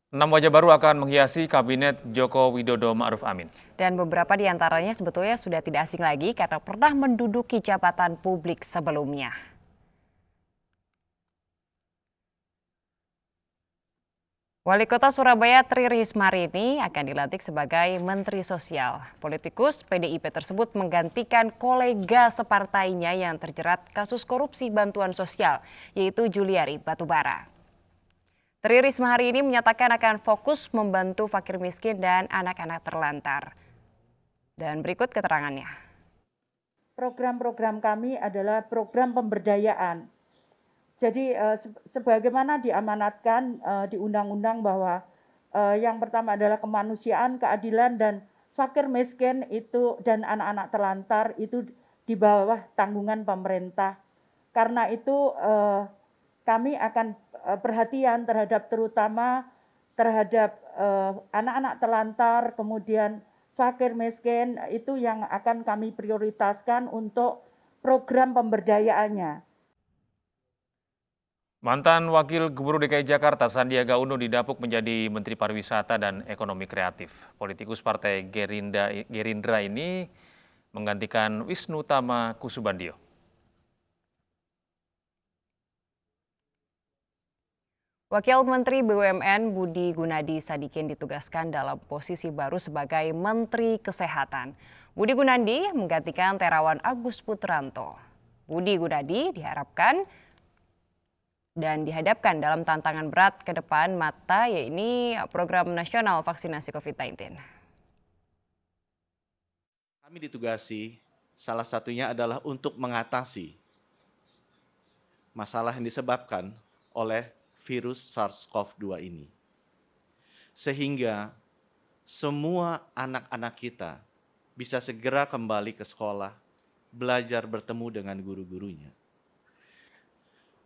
6 wajah baru akan menghiasi Kabinet Joko Widodo Ma'ruf Amin. Dan beberapa di antaranya sebetulnya sudah tidak asing lagi karena pernah menduduki jabatan publik sebelumnya. Wali Kota Surabaya Tri Risma hari ini akan dilantik sebagai Menteri Sosial. Politikus PDIP tersebut menggantikan kolega separtainya yang terjerat kasus korupsi bantuan sosial, yaitu Juliari Batubara. Tri Risma hari ini menyatakan akan fokus membantu fakir miskin dan anak-anak terlantar. Dan berikut keterangannya. Program-program kami adalah program pemberdayaan. Jadi sebagaimana diamanatkan di undang-undang bahwa yang pertama adalah kemanusiaan, keadilan, dan fakir miskin itu dan anak-anak terlantar itu di bawah tanggungan pemerintah. Karena itu kami akan perhatian terutama terhadap anak-anak terlantar, kemudian fakir miskin, itu yang akan kami prioritaskan untuk program pemberdayaannya. Mantan Wakil Gubernur DKI Jakarta Sandiaga Uno didapuk menjadi Menteri Pariwisata dan Ekonomi Kreatif. Politikus Partai Gerindra ini menggantikan Wisnu Tama Kusubandio. Wakil Menteri BUMN Budi Gunadi Sadikin ditugaskan dalam posisi baru sebagai Menteri Kesehatan. Budi Gunadi menggantikan Terawan Agus Putranto. Budi Gunadi dihadapkan dalam tantangan berat ke depan mata, yaitu program nasional vaksinasi COVID-19. Kami ditugasi, salah satunya adalah untuk mengatasi masalah yang disebabkan oleh virus SARS-CoV-2 ini. Sehingga semua anak-anak kita bisa segera kembali ke sekolah, belajar bertemu dengan guru-gurunya.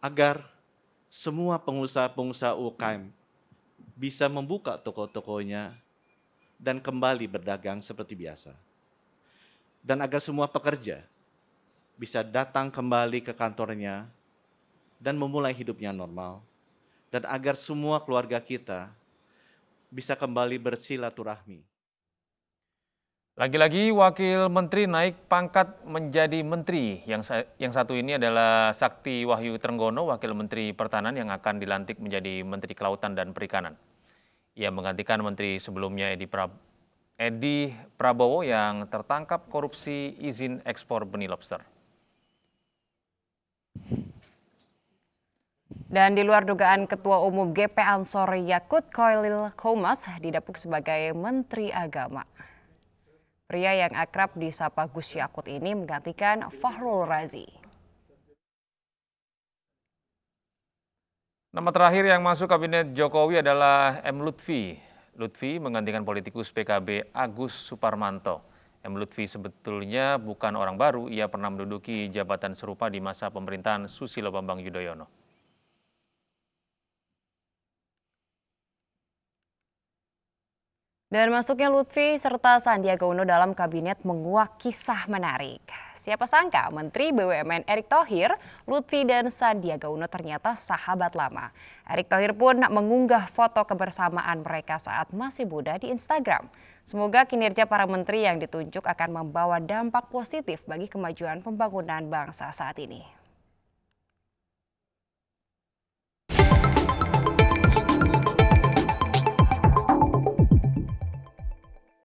Agar semua pengusaha-pengusaha UKM bisa membuka toko-tokonya dan kembali berdagang seperti biasa. Dan agar semua pekerja bisa datang kembali ke kantornya dan memulai hidupnya normal. Dan agar semua keluarga kita bisa kembali bersilaturahmi. Lagi-lagi Wakil Menteri naik pangkat menjadi Menteri. Yang satu ini adalah Sakti Wahyu Trenggono, Wakil Menteri Pertahanan yang akan dilantik menjadi Menteri Kelautan dan Perikanan. Ia menggantikan Menteri sebelumnya Edi Prabowo yang tertangkap korupsi izin ekspor benih lobster. Dan di luar dugaan Ketua Umum GP Ansor Yakut Khairil Qomas didapuk sebagai Menteri Agama. Pria yang akrab disapa Gus Yakut ini menggantikan Fahrul Razi. Nama terakhir yang masuk Kabinet Jokowi adalah M. Lutfi. Lutfi menggantikan politikus PKB Agus Suparmanto. M. Lutfi sebetulnya bukan orang baru, ia pernah menduduki jabatan serupa di masa pemerintahan Susilo Bambang Yudhoyono. Dan masuknya Lutfi serta Sandiaga Uno dalam kabinet menguak kisah menarik. Siapa sangka Menteri BUMN Erick Thohir, Lutfi dan Sandiaga Uno ternyata sahabat lama. Erick Thohir pun mengunggah foto kebersamaan mereka saat masih muda di Instagram. Semoga kinerja para menteri yang ditunjuk akan membawa dampak positif bagi kemajuan pembangunan bangsa saat ini.